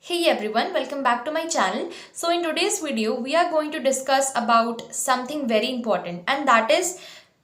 Hey everyone, welcome back to my channel. So in today's video, we are going to discuss about something very important, and that is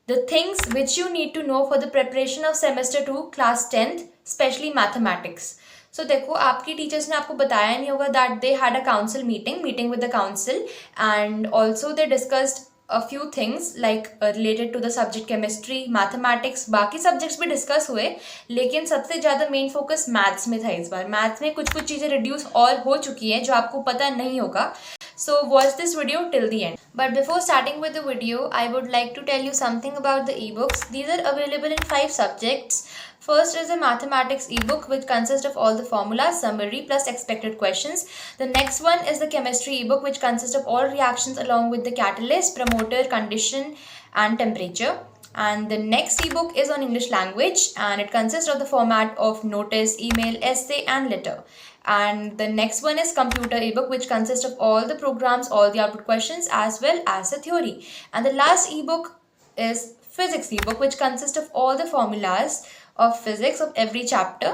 the things which you need to know for the preparation of semester 2 class 10th, especially mathematics. So देखो आपकी teachers ने आपको बताया नहीं होगा that they had a council meeting with the council, and also they discussed a few things like related to the subject chemistry, mathematics, बाकी subjects भी discuss हुए, लेकिन सबसे ज़्यादा मेन फोकस मैथ्स में था। इस बार मैथ्स में कुछ कुछ चीज़ें रिड्यूस और हो चुकी हैं जो आपको पता नहीं होगा. So watch this video till the end. But before starting with the video, I would like to tell you something about the ebooks. These are available in 5 subjects. First is a mathematics ebook which consists of all the formulas, summary plus expected questions. The next one is the chemistry ebook which consists of all reactions along with the catalyst, promoter, condition and temperature. And the next ebook is on English language and it consists of the format of notice, email, essay and letter. And the next one is computer ebook which consists of all the programs, all the output questions as well as the theory. And the last ebook is physics ebook which consists of all the formulas of physics of every chapter.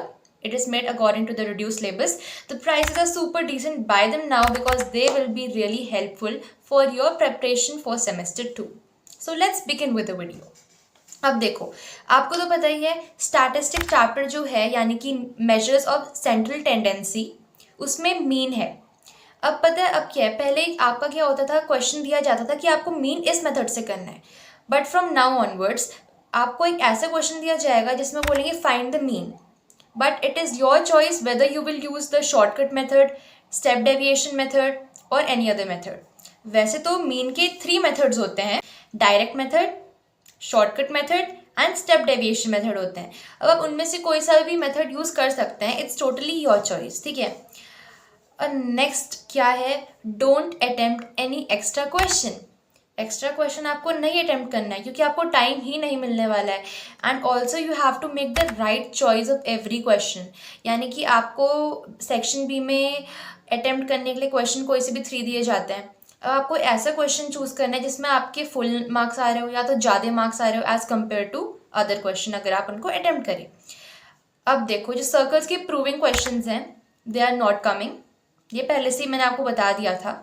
It is made according to the reduced syllabus. The prices are super decent. Buy them now because they will be really helpful for your preparation for semester 2. So let's begin with the video. अब देखो, आपको तो पता ही है statistic chapter जो है यानी कि मेजर्स ऑफ सेंट्रल टेंडेंसी, उसमें मीन है. अब पता है अब क्या है, पहले आपका क्या होता था, क्वेश्चन दिया जाता था कि आपको मीन इस मेथड से करना है. बट फ्रॉम नाउ ऑनवर्ड्स आपको एक ऐसा क्वेश्चन दिया जाएगा जिसमें बोलेंगे find the mean, but it is your choice whether you will use the shortcut method, step deviation method और एनी अदर मेथड. वैसे तो मीन के 3 मेथड्स होते हैं, direct method, shortcut method and step deviation method होते हैं. अब आप उनमें से कोई सा भी मेथड यूज़ कर सकते हैं, इट्स टोटली योर चॉइस. ठीक है. और नेक्स्ट क्या है, don't attempt any extra question. Extra question आपको नहीं अटेम्प्ट करना है क्योंकि आपको टाइम ही नहीं मिलने वाला है. And also you have to make the right choice of every question, यानी कि आपको सेक्शन बी में अटेम्प्ट करने के लिए क्वेश्चन कोई से भी 3 दिए जाते हैं. अब आपको ऐसा क्वेश्चन चूज करना है जिसमें आपके फुल मार्क्स आ रहे हो या तो ज़्यादा मार्क्स आ रहे हो as compare to other question अगर आप उनको अटेम्प्ट करें. अब देखो जो सर्कल्स के प्रूविंग क्वेश्चन हैं दे आर नॉट कमिंग, ये पहले से ही मैंने आपको बता दिया था.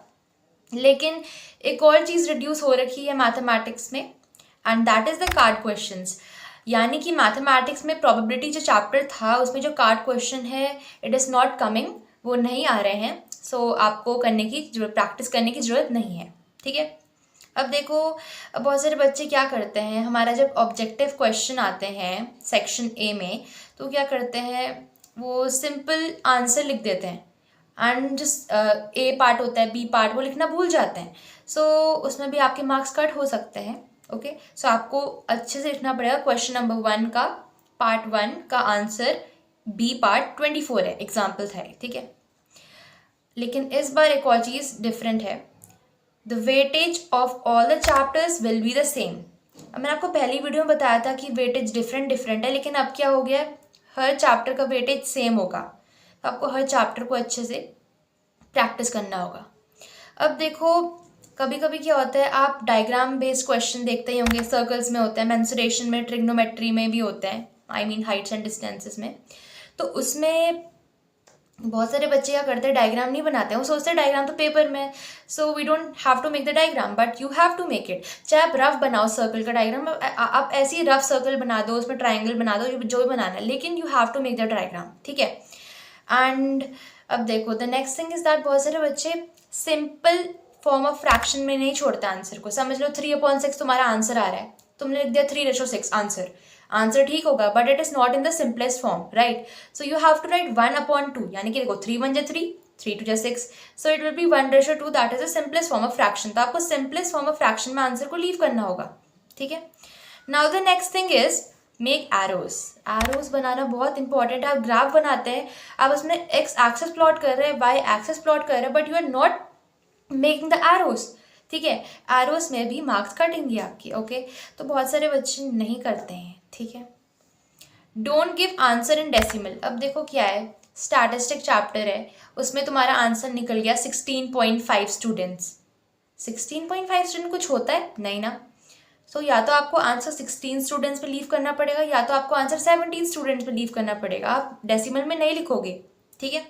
लेकिन एक और चीज़ रिड्यूस हो रखी है मैथमेटिक्स में and that is the card questions. यानी कि मैथमेटिक्स में प्रोबेबिलिटी जो चैप्टर था उसमें जो कार्ड क्वेश्चन है इट इज़ नॉट कमिंग, वो नहीं आ रहे हैं. सो आपको करने की प्रैक्टिस करने की ज़रूरत नहीं है. ठीक है. अब देखो, अब बहुत सारे बच्चे क्या करते हैं, हमारा जब ऑब्जेक्टिव क्वेश्चन आते हैं सेक्शन ए में तो क्या करते हैं, वो सिंपल आंसर लिख देते हैं एंड जो ए पार्ट होता है, बी पार्ट, वो लिखना भूल जाते हैं. सो उसमें भी आपके मार्क्स कट हो सकते हैं. ओके. सो आपको अच्छे से लिखना पड़ेगा. क्वेश्चन नंबर 1 का पार्ट 1 का आंसर बी पार्ट 24 है, एग्जाम्पल था. ठीक है. लेकिन इस बार एक और चीज़ डिफरेंट है, the weightage of all the chapters will be the same. अब मैंने आपको पहली वीडियो में बताया था कि वेटेज डिफरेंट है, लेकिन अब क्या हो गया, हर चैप्टर का वेटेज सेम होगा. तो आपको हर चैप्टर को अच्छे से प्रैक्टिस करना होगा. अब देखो, कभी कभी क्या होता है, आप डायग्राम बेस्ड क्वेश्चन देखते ही होंगे, सर्कल्स में होते हैं, मेंसुरेशन में, ट्रिग्नोमेट्री में भी होते हैं, I mean Heights and distances में. तो उसमें बहुत सारे बच्चे क्या करते हैं, डायग्राम नहीं बनाते हैं. वो सोचते हैं डायग्राम तो पेपर में, so we don't have to make the diagram, but you have to make it. चाहे आप रफ बनाओ सर्कल का डायग्राम, आप ऐसे ही रफ सर्कल बना दो, उसमें ट्राइंगल बना दो, जो भी बनाना है, लेकिन you have to make the diagram. ठीक है. एंड अब देखो, the next thing is that बहुत सारे बच्चे सिंपल फॉर्म ऑफ फ्रैक्शन में नहीं छोड़ते आंसर को. समझ लो 3/6 तुम्हारा आंसर आ रहा है, तुमने लिख दिया 3/6 आंसर ठीक होगा, but it is not in the simplest form, right. So you have to write 1/2, यानी कि देखो 3 1 3, 3 2 6, so it will be 1/2, that is the simplest form of fraction. तो आपको सिंपलेस्ट फॉर्म ऑफ फ्रैक्शन में आंसर को leave करना होगा. ठीक है. Now the next thing is make arrows. Arrows बनाना बहुत इंपॉर्टेंट है. आप ग्राफ बनाते हैं, आप उसमें एक्स एक्सेस प्लॉट कर रहे हैं, वाई एक्सेस प्लॉट कर रहे हैं, but you are not making the arrows. ठीक है. एरोज में भी मार्क्स कटेंगे आपकी. ओके. तो बहुत सारे बच्चे नहीं करते हैं. ठीक है. Don't give answer in decimal. अब देखो क्या है, स्टैटिस्टिक चैप्टर है, उसमें तुम्हारा आंसर निकल गया 16.5 स्टूडेंट्स. 16.5 स्टूडेंट कुछ होता है नहीं ना. सो या तो आपको आंसर 16 स्टूडेंट्स पे लीव करना पड़ेगा या तो आपको आंसर 17 स्टूडेंट्स पे लीव करना पड़ेगा. आप डेसिमल में नहीं लिखोगे. ठीक है.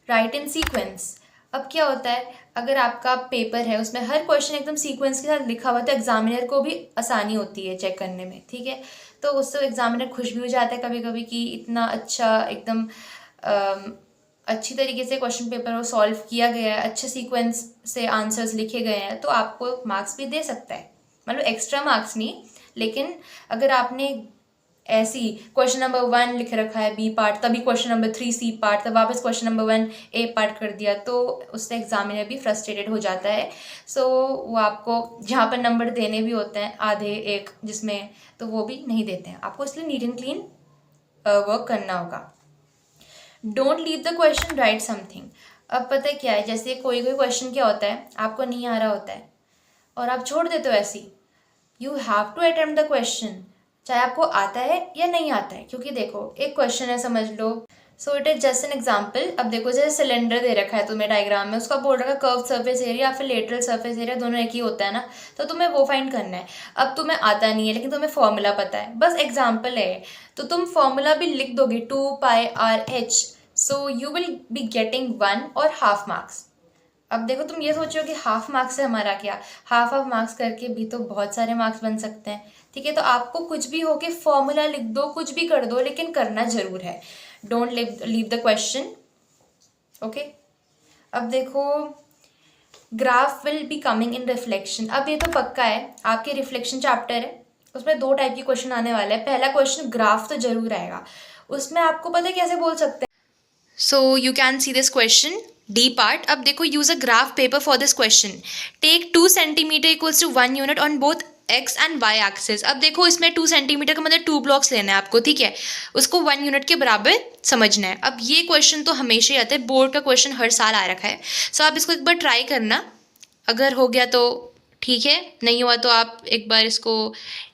राइट इन सीक्वेंस। अब क्या होता है, अगर आपका पेपर है उसमें हर क्वेश्चन एकदम सीक्वेंस के साथ लिखा हुआ तो एग्जामिनर को भी आसानी होती है चेक करने में, ठीक है। तो उससे एग्जामिनर खुश भी हो जाता है कभी कभी कि इतना अच्छा एकदम अच्छी तरीके से क्वेश्चन पेपर को सॉल्व किया गया है, अच्छे सीक्वेंस से आंसर्स लिखे गए हैं, तो आपको मार्क्स भी दे सकता है। मतलब एक्स्ट्रा मार्क्स नहीं, लेकिन अगर आपने ऐसी क्वेश्चन नंबर 1 लिख रखा है बी पार्ट, तभी क्वेश्चन नंबर 3 सी पार्ट, तब वापस क्वेश्चन नंबर 1 ए पार्ट कर दिया, तो उससे एग्जामिनर भी फ्रस्ट्रेटेड हो जाता है। सो वो आपको जहाँ पर नंबर देने भी होते हैं आधे एक जिसमें, तो वो भी नहीं देते हैं आपको, इसलिए नीट एंड क्लीन वर्क करना होगा। Don't leave the question, right something. अब पता है क्या है, जैसे कोई क्वेश्चन क्या होता है, आपको नहीं आ रहा होता है और आप छोड़ देते हो ऐसी, you have to attempt the question, चाहे आपको आता है या नहीं आता है। क्योंकि देखो एक क्वेश्चन है, समझ लो, so it is just an example. अब देखो जैसे सिलेंडर दे रखा है तुम्हें डायग्राम में, उसका बोल रखा है कर्व सरफेस एरिया या फिर लेटरल सरफेस एरिया, दोनों एक ही होता है ना, तो तुम्हें वो फाइंड करना है। अब तुम्हें आता नहीं है लेकिन तुम्हें फॉर्मूला पता है, बस एग्जाम्पल है, तो तुम फॉर्मूला भी लिख दोगे 2πr/h, so you will be getting 1 और हाफ मार्क्स। अब देखो तुम ये सोचो कि हाफ मार्क्स से हमारा क्या, हाफ मार्क्स करके भी तो बहुत सारे मार्क्स बन सकते हैं, ठीक है। तो आपको कुछ भी हो के फॉर्मूला लिख दो, कुछ भी कर दो, लेकिन करना जरूर है। Don't leave the question, okay. अब देखो graph will be coming in reflection. अब ये तो पक्का है, आपके रिफ्लेक्शन चैप्टर है, उसमें 2 टाइप के क्वेश्चन आने वाले हैं। पहला क्वेश्चन ग्राफ तो जरूर आएगा, उसमें आपको पता है कैसे बोल सकते हैं। So you can see this question D part. अब देखो use a graph paper for this question. Take 2 centimeter equals to 1 unit on both x and y axis. अब देखो इसमें 2 सेंटीमीटर का मतलब 2 ब्लॉक्स लेना है आपको, ठीक है, उसको 1 यूनिट के बराबर समझना है। अब ये क्वेश्चन तो हमेशा ही आता है, बोर्ड का क्वेश्चन हर साल आ रखा है। सो आप इसको एक बार ट्राई करना, अगर हो गया तो ठीक है, नहीं हुआ तो आप एक बार इसको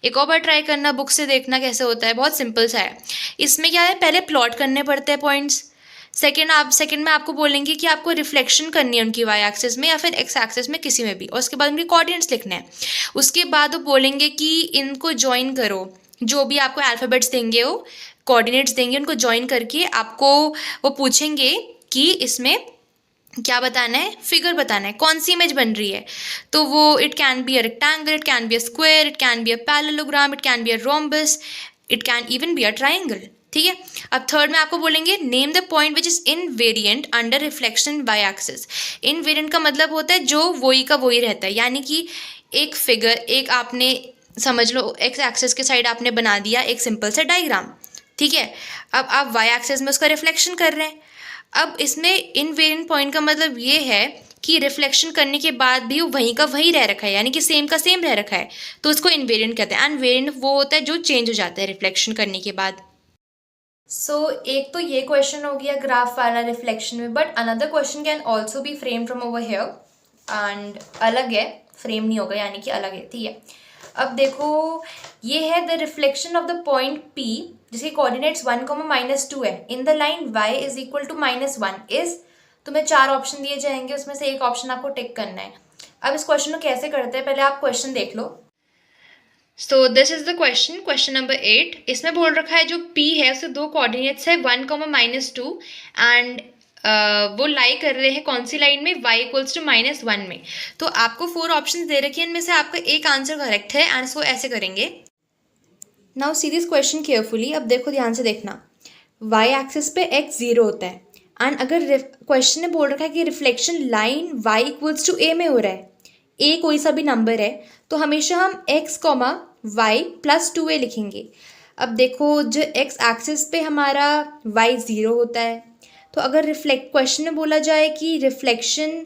एक और बार ट्राई करना, बुक से देखना कैसे होता है, बहुत सिंपल सा है। इसमें क्या है, पहले प्लॉट करने पड़ते हैं पॉइंट्स, सेकंड में आपको बोलेंगे कि आपको रिफ्लेक्शन करनी है उनकी वाई एक्सिस में या फिर एक्स एक्सिस में, किसी में भी, और उसके बाद उनके कोऑर्डिनेट्स लिखने हैं। उसके बाद वो बोलेंगे कि इनको ज्वाइन करो, जो भी आपको अल्फ़ाबेट्स देंगे वो कोऑर्डिनेट्स देंगे, उनको ज्वाइन करके आपको वो पूछेंगे कि इसमें क्या बताना है, फिगर बताना है, कौन सी इमेज बन रही है। तो वो it can be a rectangle, it can be a square, it can be a parallelogram, it can be a rhombus, it can even be a triangle, ठीक है। अब थर्ड में आपको बोलेंगे name the point which is invariant under reflection by Axis. Invariant का मतलब होता है जो वही का वही रहता है, यानी कि एक फिगर, एक आपने समझ लो एक्स एक्सिस के साइड आपने बना दिया एक सिंपल सा डायग्राम, ठीक है। अब आप वाई एक्सिस में उसका रिफ्लेक्शन कर रहे हैं। अब इसमें इनवेरिएंट पॉइंट का मतलब ये है कि रिफ्लेक्शन करने के बाद भी वो वहीं का वहीं रह रखा है, यानी कि सेम का सेम रह रखा है, तो उसको इनवेरिएंट कहते हैं। अनवेरिएंट वो होता है जो चेंज हो जाता है रिफ्लेक्शन करने के बाद। सो एक तो ये क्वेश्चन हो गया ग्राफ वाला रिफ्लेक्शन में, but another question can also be frame from over here and अलग है, फ्रेम नहीं होगा यानी कि अलग है, ठीक है। अब देखो ये है the reflection of the point P जिसके कोऑर्डिनेट्स 1, -2 है in the line y is equal to -1 is, तुम्हें 4 ऑप्शन दिए जाएंगे, उसमें से एक ऑप्शन आपको टिक करना है। अब इस क्वेश्चन को कैसे करते हैं, पहले आप क्वेश्चन देख लो। So this is the question number 8। इसमें बोल रखा है जो P है उसके 2 कोऑर्डिनेट्स है 1, -2 एंड वो लाई कर रहे हैं कौन सी लाइन में, y इक्वल्स टू -1 में। तो आपको 4 ऑप्शन दे रखे हैं, इनमें से आपका एक आंसर करेक्ट है एंड इसको ऐसे करेंगे। Now see this question carefully. अब देखो ध्यान से देखना, y एक्सिस पे x 0 होता है एंड अगर क्वेश्चन ने बोल रखा है कि reflection line y equals to a में हो रहा है, a कोई सा भी नंबर है, तो हमेशा हम x, y + 2a लिखेंगे। अब देखो जो x एक्सिस पे हमारा y 0 होता है, तो अगर क्वेश्चन में बोला जाए कि रिफ्लेक्शन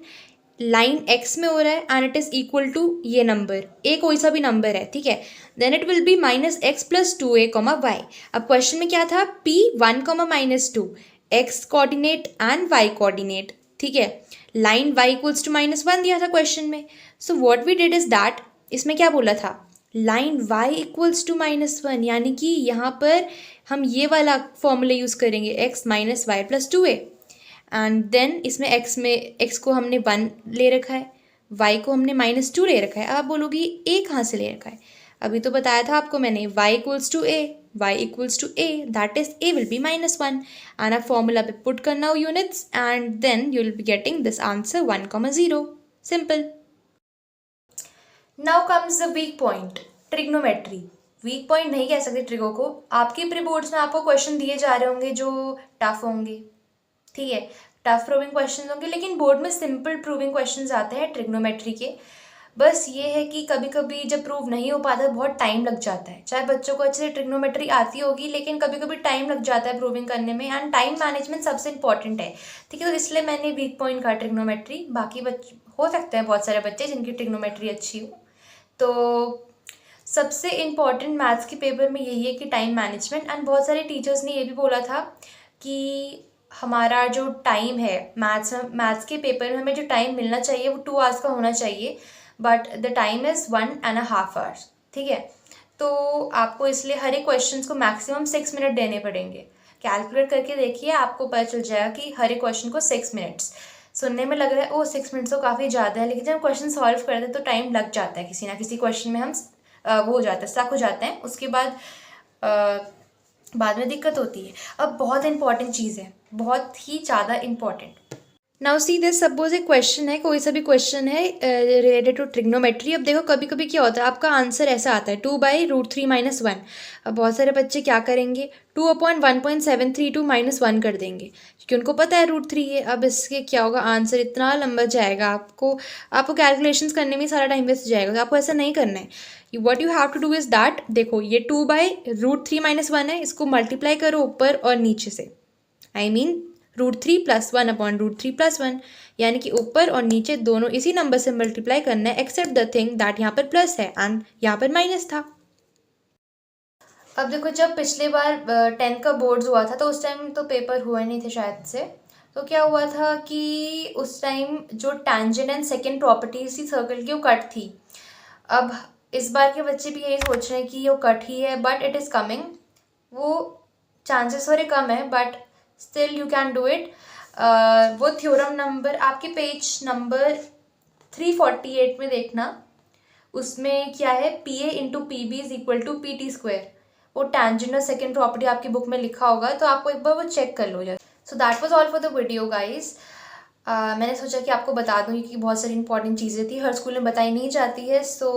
लाइन x में हो रहा है and it is equal to ये नंबर, a कोई सा भी नंबर है, ठीक है, then it will be -x + 2a, y। अब क्वेश्चन में क्या था, p 1, -2, x coordinate and y coordinate, ठीक है, लाइन y इक्वल्स टू -1 दिया था क्वेश्चन में। So what we did is that, इसमें क्या बोला था, लाइन y इक्वल्स टू -1, यानी कि यहाँ पर हम ये वाला फॉर्मूला यूज़ करेंगे x - y + 2a and then इसमें x को हमने 1 ले रखा है, y को हमने -2 ले रखा है। अब आप बोलोगी a कहाँ से ले रखा है, अभी तो बताया था आपको मैंने y equals to a, y equals to a, that is a will be -1, and अब formula पे put करना हो units and then you will be getting this answer 1,0. Simple. Now comes the weak point, trigonometry. Weak point नहीं कह सकते trigo को. आपके pre boards में आपको क्वेश्चन दिए जा रहे होंगे जो टफ होंगे, ठीक है, टफ प्रूविंग क्वेश्चन होंगे, लेकिन बोर्ड में सिंपल प्रूविंग क्वेश्चन आते हैं ट्रिग्नोमेट्री के. बस ये है कि कभी कभी जब प्रूव नहीं हो पाता बहुत टाइम लग जाता है. चाहे बच्चों को अच्छे से ट्रिग्नोमेट्री आती होगी लेकिन कभी कभी टाइम लग जाता है प्रूविंग करने में, एंड टाइम मैनेजमेंट सबसे इंपॉर्टेंट है, ठीक है. तो इसलिए मैंने वीक पॉइंट कहा ट्रिग्नोमेट्री. बाकी बच्चे हो सकते हैं बहुत सारे बच्चे जिनकी ट्रिग्नोमेट्री अच्छी हो. तो सबसे इम्पॉर्टेंट मैथ्स के पेपर में यही है कि टाइम मैनेजमेंट. एंड बहुत सारे टीचर्स ने ये भी बोला था कि हमारा जो टाइम है मैथ्स के पेपर में हमें जो टाइम मिलना चाहिए वो 2 आवर्स का होना चाहिए, but the time is 1.5 hours, ठीक है. तो आपको इसलिए हर एक क्वेश्चन को मैक्सिमम 6 मिनट देने पड़ेंगे. कैलकुलेट करके देखिए, आपको पता चल जाएगा कि हर एक क्वेश्चन को 6 मिनट्स. सुनने में लग रहा है 6 मिनट्स तो काफ़ी ज़्यादा है, लेकिन जब क्वेश्चन सॉल्व करते हैं तो टाइम लग जाता है. किसी ना किसी क्वेश्चन में हम वो हो जाता है, स्टक हो जाते हैं. उसके बाद में दिक्कत होती है. अब बहुत इंपॉर्टेंट चीज़ है, बहुत ही ज़्यादा important. Now see this, suppose एक क्वेश्चन है, कोई सा भी क्वेश्चन है रिलेटेड टू ट्रिग्नोमेट्री. अब देखो कभी कभी क्या होता है, आपका आंसर ऐसा आता है 2/√3 - 1. अब बहुत सारे बच्चे क्या करेंगे, 2/1.732 - 1 कर देंगे क्योंकि उनको पता है √3 है. अब इसके क्या होगा, आंसर इतना लंबा जाएगा, आपको कैलकुलेशंस करने में सारा टाइम वेस्ट जाएगा. तो आपको ऐसा नहीं करना है. What you have to do is that, देखो ये 2/√3 - 1 है, इसको मल्टीप्लाई करो ऊपर और नीचे से. I mean √3 + 1/√3 + 1, यानी कि ऊपर और नीचे दोनों इसी नंबर से मल्टीप्लाई करना है, एक्सेप्ट द थिंग दैट यहाँ पर प्लस है एंड यहाँ पर माइनस था. अब देखो, जब पिछले बार 10th का बोर्ड्स हुआ था तो उस टाइम तो पेपर हुआ नहीं थे शायद से. तो क्या हुआ था कि उस टाइम जो टेंजेंट एंड सेकेंड प्रॉपर्टीज थी सर्कल की वो कट थी. अब इस बार के बच्चे भी यही सोच रहे हैं कि वो कट ही है, बट इट इज़ कमिंग. वो चांसेस थोड़े कम है but still you can do it. वो थ्योरम नंबर आपके पेज नंबर 348 में देखना, उसमें क्या है, PA × PB = PT². वो टेंजेंट और सेकेंड प्रॉपर्टी आपकी बुक में लिखा होगा, तो आपको एक बार वो चेक कर लो. So that was all for the video guys. मैंने सोचा कि आपको बता दूँ क्योंकि बहुत सारी इंपॉर्टेंट चीज़ें थी, हर स्कूल में बताई नहीं जाती है. सो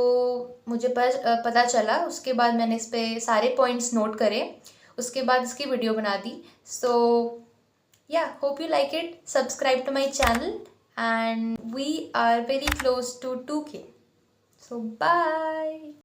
मुझे पता चला, उसके बाद मैंने इस पर सारे पॉइंट्स नोट करे, उसके बाद इसकी वीडियो बना दी. So yeah, hope you like it. Subscribe to my channel and we are very close to 2K. So bye.